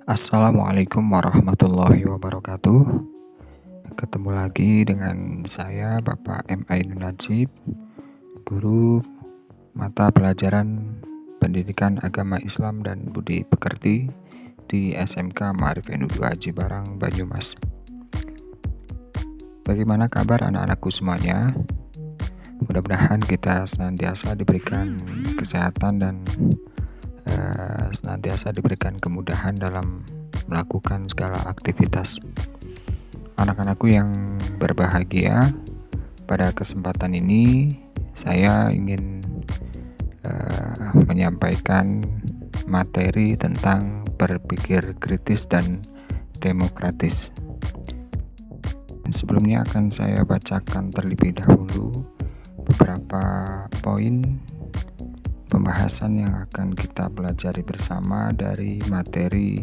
Assalamualaikum warahmatullahi wabarakatuh. Ketemu lagi dengan saya Bapak M. Ainun Najib, guru mata pelajaran Pendidikan Agama Islam dan Budi Pekerti di SMK Ma'arif NU2 Cibarang, Banyumas. Bagaimana kabar anak-anakku semuanya? Mudah-mudahan kita senantiasa diberikan kesehatan dan senantiasa diberikan kemudahan dalam melakukan segala aktivitas. Anak-anakku yang berbahagia, pada kesempatan ini saya ingin menyampaikan materi tentang berpikir kritis dan demokratis. Sebelumnya akan saya bacakan terlebih dahulu beberapa poin pembahasan yang akan kita pelajari bersama dari materi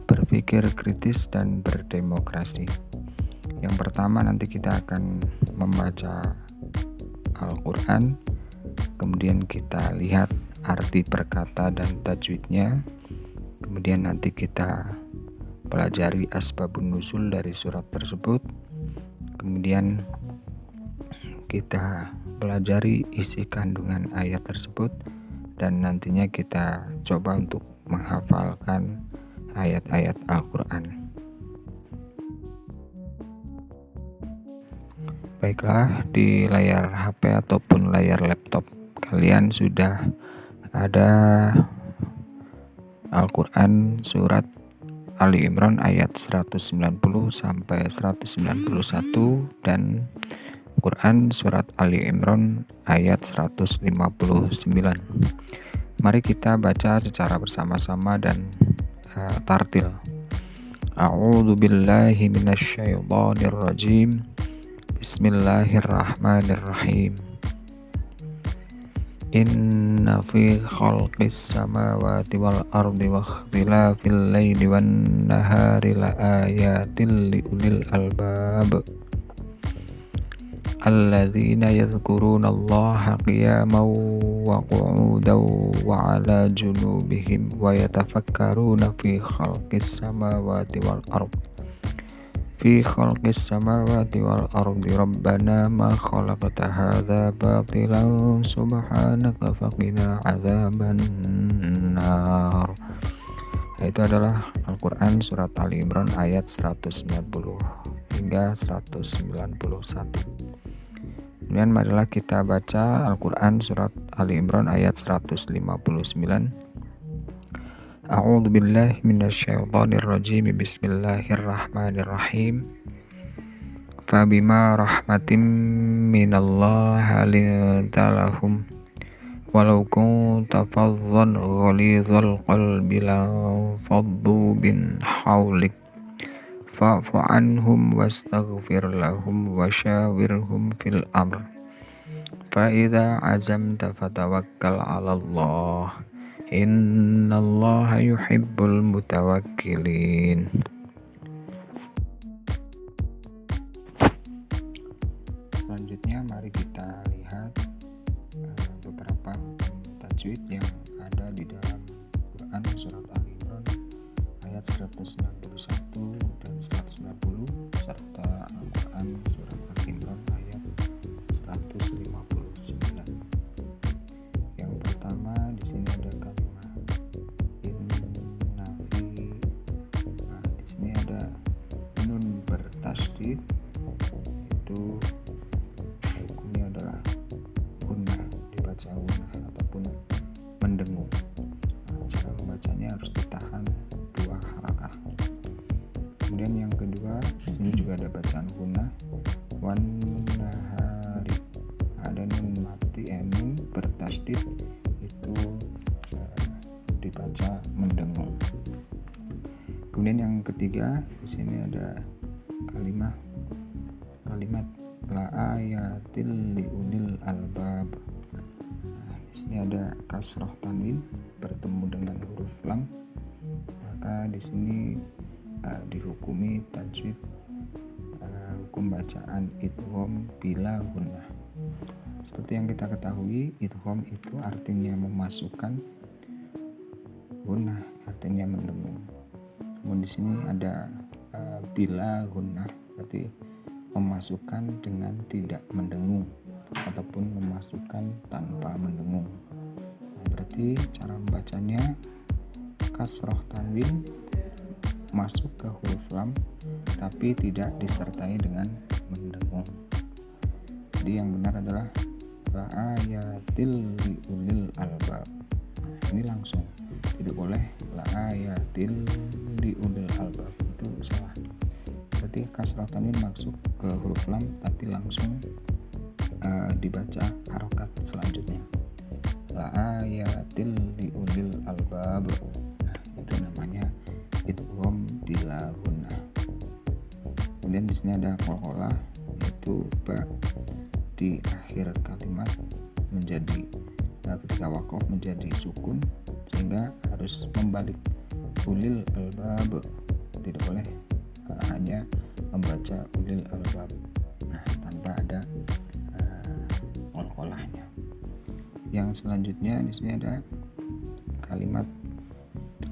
berpikir kritis dan berdemokrasi. Yang pertama, nanti kita akan membaca Al-Quran, kemudian kita lihat arti perkata dan tajwidnya, kemudian nanti kita pelajari asbabun nuzul dari surat tersebut, kemudian kita pelajari isi kandungan ayat tersebut, dan nantinya kita coba untuk menghafalkan ayat-ayat Al-Quran. Baiklah, di layar HP ataupun layar laptop kalian sudah ada Al-Quran surat Ali Imran ayat 190 sampai 191 dan Quran surat Ali Imran ayat 159. Mari kita baca secara bersama-sama dan tartil. A'udzu billahi minasyaitonir rajim. Bismillahirrahmanirrahim. Inna fi khalqis samawati wal ardi wa ikhtilafil laili wan nahari laayatin liulil albab. Alladzina yadhkuruna Allaha qiyaman wa qu'udan wa 'ala junubihim wa yatafakkaruna fi khalqis samawati wal ardi rabbana ma khalaqta hadza batilan subhanaka faqina 'adzaban nar. Itu adalah Al-Quran surat Ali Imran ayat 190 hingga 191. Kemudian marilah kita baca Al-Quran surat Ali Imran ayat 159. A'udzu billahi minasyaitonir rajim. Bismillahirrahmanirrahim. Fabima rahmatin minallahi linta lahum walau kunta faddan ghalidhal qalbi lanfaddu min hawlik fa'fu anhum wastaghfir lahum wasyawirhum fil amr fa idza azamta fatawakkal 'ala Allah innallaha yuhibbul mutawakkilin. Selanjutnya mari kita lihat beberapa tajwid yang ada di dalam Quran surat Ali Imran ayat 191 dan 190 serta Al-Quran surat Ali Imran ayat 159. Yang pertama di sini ada kalimat innafi. Nah, di sini ada nun bertasydid, itu hukumnya adalah gunnah, dibaca gunnah ataupun mendengung. Cara membacanya harus ditahan 2 harakah. Kemudian yang kedua, di sini juga ada bacaan gunnah wan nahari. Ada nun mati, nun bertasydid, itu dibaca mendengung. Kemudian yang ketiga, di sini ada kalimat la ayatil liulil albab. Di sini ada kasroh tanwin bertemu dengan huruf lam, maka di sini dihukumi tajwid hukum bacaan idgham bila gunnah. Seperti yang kita ketahui, idgham itu artinya memasukkan, gunnah artinya mendengung. Kemudian di sini ada bila gunnah, berarti memasukkan dengan tidak mendengung ataupun memasukkan tanpa mendengung. Berarti cara membacanya kasroh tanwin masuk ke huruf lam tapi tidak disertai dengan mendengung. Jadi yang benar adalah la ayatil liulil albab. Ini langsung, tidak boleh la ayatil liulil albab, itu salah. Berarti kasroh tanwin masuk ke huruf lam tapi langsung dibaca harokat selanjutnya, la ayatil liulil albab. Nah, itu namanya idgham bila gunnah. Kemudian di sini ada qalqalah, yaitu ba di akhir kalimat menjadi ketika waqaf menjadi sukun, sehingga harus membalik ulil albab, tidak boleh hanya membaca ulil albab tanpa ada qalqalahnya. Yang selanjutnya di sini ada kalimat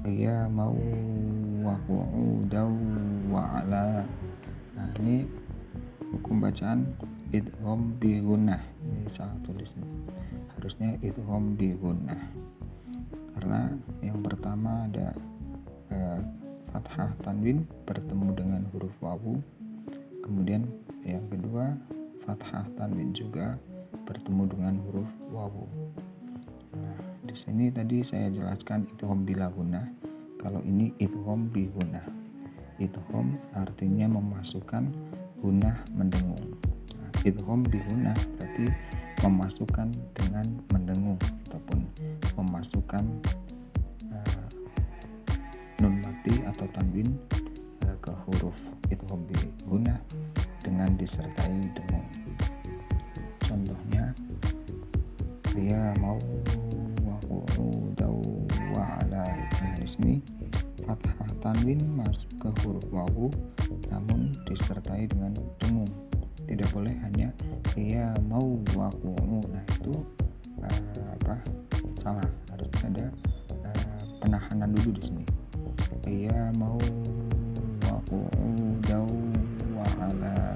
ya mau wa qu'udaw wa ala. Nah, ini hukum bacaan idgham bi gunnah. Ini salah tulis nih. Harusnya idgham bi gunnah. Karena yang pertama ada fathah tanwin bertemu dengan huruf wawu. Kemudian yang kedua fathah tanwin juga bertemu dengan huruf wawu. Nah, di sini tadi saya jelaskan idgham bila gunnah. Kalau ini idgham bi gunnah. Idgham artinya memasukkan gunnah mendengung. Nah, idgham bi gunnah berarti memasukkan dengan mendengung ataupun memasukkan nun mati atau tanwin ke huruf idgham bi gunnah dengan disertai dengung. Contohnya ya mau wa qu'udaw wa ala. Nah, di sini fathah tanwin masuk ke huruf wawu namun disertai dengan dengung. Tidak boleh hanya ya mau wa qu'u. Nah, itu salah. Harus ada penahanan dulu di sini. Ya mau wa qu'udaw wa ala.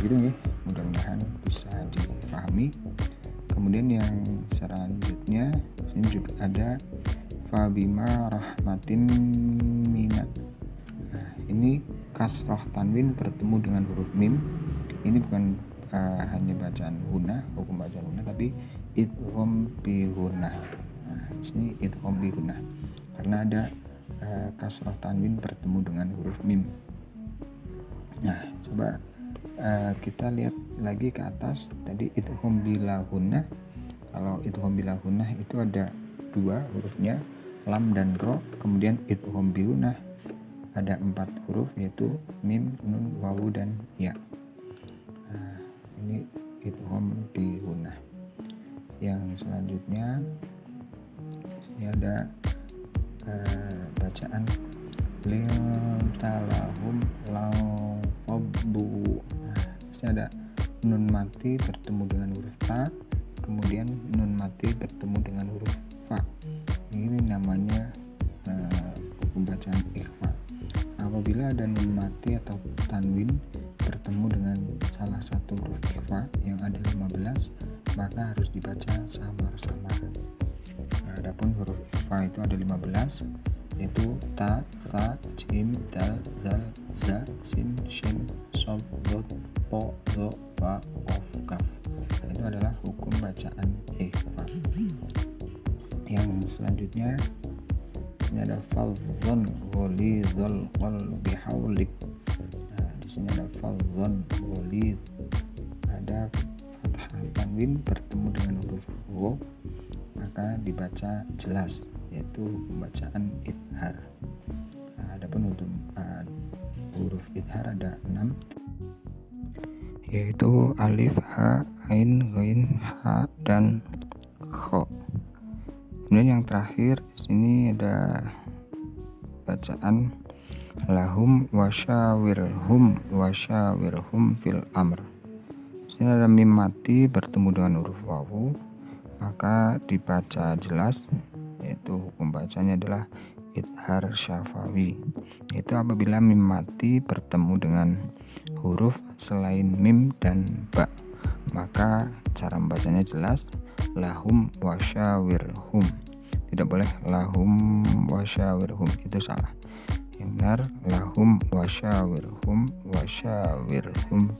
Gitu ya. Mudah-mudahan bisa dipahami. Kemudian yang selanjutnya sini juga ada fabima rahmatin minat. Nah, ini kasroh tanwin bertemu dengan huruf mim. Ini bukan hanya bacaan gunnah, hukum bacaan gunnah, tapi idgham bi gunnah. Nah, di sini idgham bi gunnah karena ada kasroh tanwin bertemu dengan huruf mim. Nah, coba kita lihat lagi ke atas. Tadi idgham bila gunnah. Kalau idgham bila gunnah itu ada dua hurufnya, lam dan ro. Kemudian idgham bi gunnah ada 4 huruf, yaitu mim, nun, wawu, dan ya. Nah, ini idgham bi gunnah. Yang selanjutnya ini ada bacaan lim talahum lau qabbu. Ada nun mati bertemu dengan huruf ta, kemudian nun mati bertemu dengan huruf fa. Ini namanya hukum bacaan ikhfa. Apabila ada nun mati atau tanwin bertemu dengan salah satu huruf ikhfa yang ada 15, maka harus dibaca samar-samar. Adapun huruf ikhfa itu ada 15, yaitu ta, sa, jim, dal, zal, za, sin, shin, shod, dot, po, zo, fa, kof, kaf. Itu adalah hukum bacaan ikhfa. Yang selanjutnya ini ada fadhon ghalidhul qalbi haulik. Nah, di sini ada fadhon ghalidh, ada fathah tanwin bertemu dengan huruf wo, maka dibaca jelas, yaitu pembacaan idhar. Nah, adapun untuk huruf idhar ada 6, yaitu alif, ha, ain, ghain, ha, dan kho. Kemudian yang terakhir di sini ada bacaan lahum wasyawirhum fil amr. Di sini ada mim mati bertemu dengan huruf wawu, maka dibaca jelas, yaitu hukum bacanya adalah idhar syafawi. Itu apabila mim mati bertemu dengan huruf selain mim dan ba, maka cara membacanya jelas, lahum wasyawirhum. Tidak boleh lahum wasyawirhum, itu salah. Yang benar lahum wasyawirhum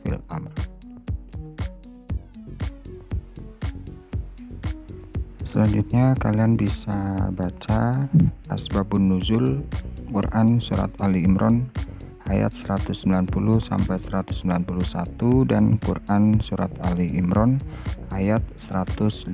fil amr. Selanjutnya kalian bisa baca Asbabun Nuzul Quran Surat Ali Imran ayat 190 sampai 191 dan Quran Surat Ali Imran ayat 159.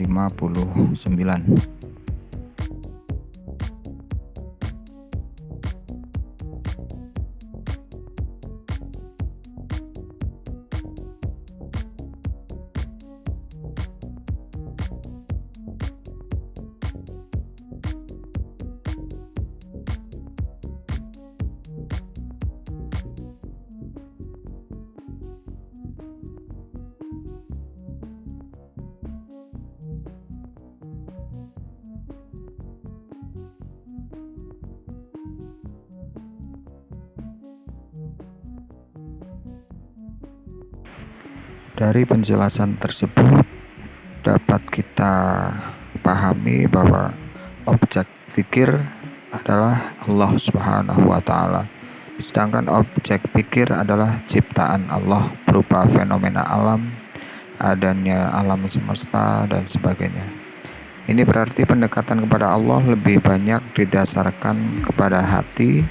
Dari penjelasan tersebut dapat kita pahami bahwa objek fikir adalah Allah Subhanahu wa Ta'ala, sedangkan objek pikir adalah ciptaan Allah berupa fenomena alam, adanya alam semesta dan sebagainya. Ini berarti pendekatan kepada Allah lebih banyak didasarkan kepada hati,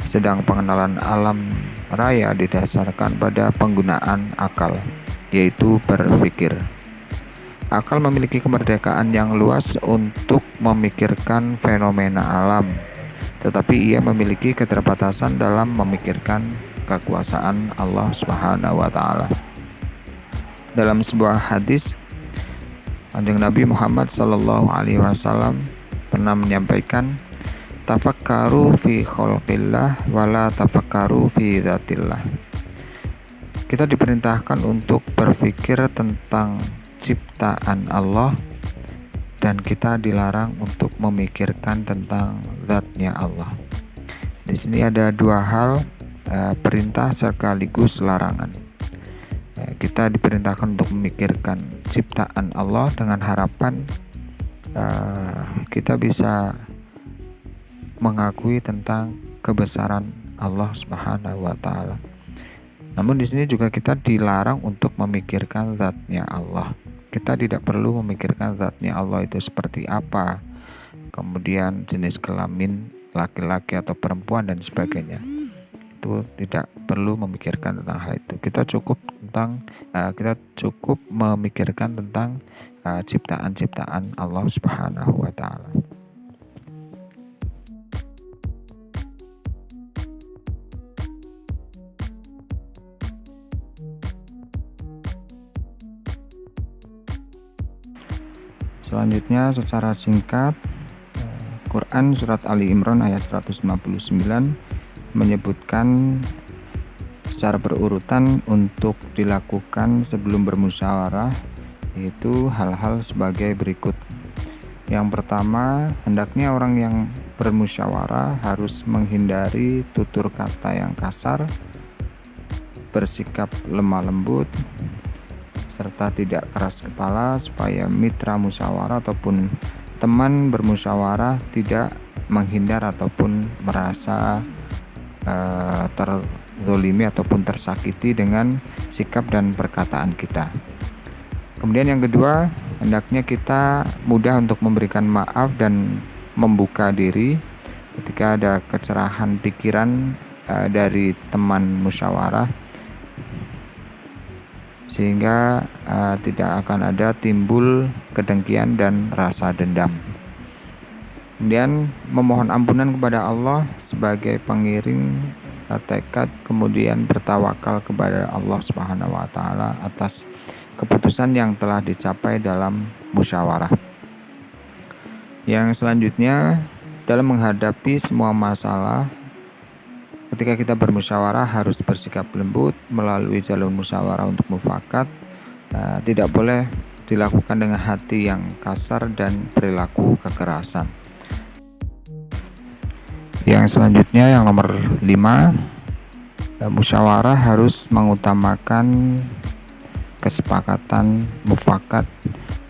sedang pengenalan alam raya didasarkan pada penggunaan akal, yaitu berpikir. Akal memiliki kemerdekaan yang luas untuk memikirkan fenomena alam, tetapi ia memiliki keterbatasan dalam memikirkan kekuasaan Allah Subhanahu wa Ta'ala. Dalam sebuah hadis, Kanjeng Nabi Muhammad sallallahu alaihi wasallam pernah menyampaikan, tafakkaru fi khalqillah wala tafakkaru fi dzatillah. Kita diperintahkan untuk berpikir tentang ciptaan Allah dan kita dilarang untuk memikirkan tentang zatnya Allah. Di sini ada dua hal, perintah sekaligus larangan. Kita diperintahkan untuk memikirkan ciptaan Allah dengan harapan kita bisa mengakui tentang kebesaran Allah Subhanahu wa Ta'ala. Namun di sini juga kita dilarang untuk memikirkan zatnya Allah. Kita tidak perlu memikirkan zatnya Allah itu seperti apa, kemudian jenis kelamin laki-laki atau perempuan dan sebagainya. Itu tidak perlu memikirkan tentang hal itu. Kita cukup memikirkan tentang ciptaan-ciptaan Allah Subhanahu wa Ta'ala. Selanjutnya secara singkat, Quran Surat Ali Imran ayat 159 menyebutkan secara berurutan untuk dilakukan sebelum bermusyawarah, yaitu hal-hal sebagai berikut. Yang pertama, hendaknya orang yang bermusyawarah harus menghindari tutur kata yang kasar, bersikap lemah lembut, serta tidak keras kepala, supaya mitra musyawarah ataupun teman bermusyawarah tidak menghindar ataupun merasa terzolimi ataupun tersakiti dengan sikap dan perkataan kita. Kemudian yang kedua, hendaknya kita mudah untuk memberikan maaf dan membuka diri ketika ada kecerahan pikiran dari teman musyawarah, sehingga tidak akan ada timbul kedengkian dan rasa dendam. Kemudian memohon ampunan kepada Allah sebagai pengiring tekad, kemudian bertawakal kepada Allah Subhanahu wa Ta'ala atas keputusan yang telah dicapai dalam musyawarah. Yang selanjutnya, dalam menghadapi semua masalah, ketika kita bermusyawarah harus bersikap lembut melalui jalur musyawarah untuk mufakat. Tidak boleh dilakukan dengan hati yang kasar dan perilaku kekerasan. Yang selanjutnya, yang nomor 5, musyawarah harus mengutamakan kesepakatan mufakat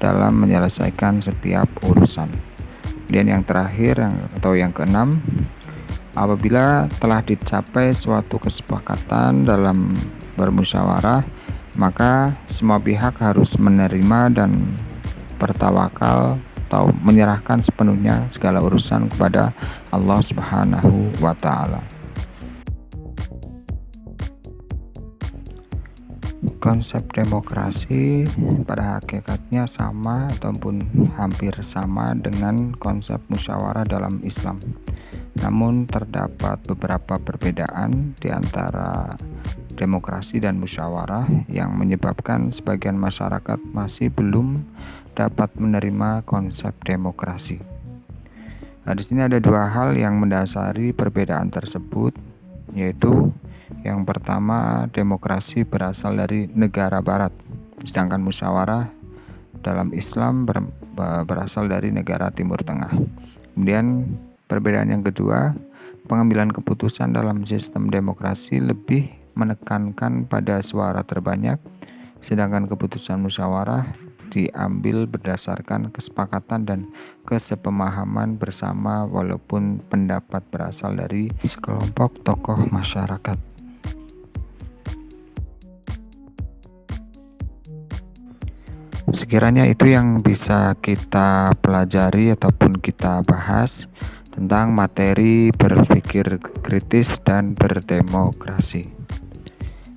dalam menyelesaikan setiap urusan. Kemudian yang terakhir atau yang keenam, apabila telah dicapai suatu kesepakatan dalam bermusyawarah, maka semua pihak harus menerima dan bertawakal atau menyerahkan sepenuhnya segala urusan kepada Allah Subhanahu wa Ta'ala. Konsep demokrasi pada hakikatnya sama ataupun hampir sama dengan konsep musyawarah dalam Islam. Namun terdapat beberapa perbedaan di antara demokrasi dan musyawarah yang menyebabkan sebagian masyarakat masih belum dapat menerima konsep demokrasi. Di sini ada dua hal yang mendasari perbedaan tersebut, yaitu yang pertama, demokrasi berasal dari negara barat, sedangkan musyawarah dalam Islam berasal dari negara Timur Tengah. Kemudian perbedaan yang kedua, pengambilan keputusan dalam sistem demokrasi lebih menekankan pada suara terbanyak, sedangkan keputusan musyawarah diambil berdasarkan kesepakatan dan kesepemahaman bersama walaupun pendapat berasal dari sekelompok tokoh masyarakat. Sekiranya itu yang bisa kita pelajari ataupun kita bahas tentang materi berpikir kritis dan berdemokrasi.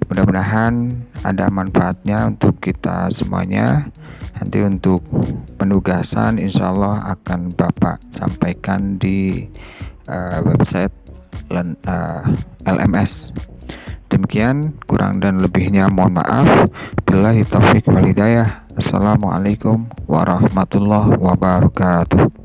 Mudah-mudahan ada manfaatnya untuk kita semuanya. Nanti untuk penugasan insya Allah akan Bapak sampaikan di website LMS. Demikian, kurang dan lebihnya mohon maaf. Billahi taufiq wal hidayah. Assalamualaikum warahmatullahi wabarakatuh.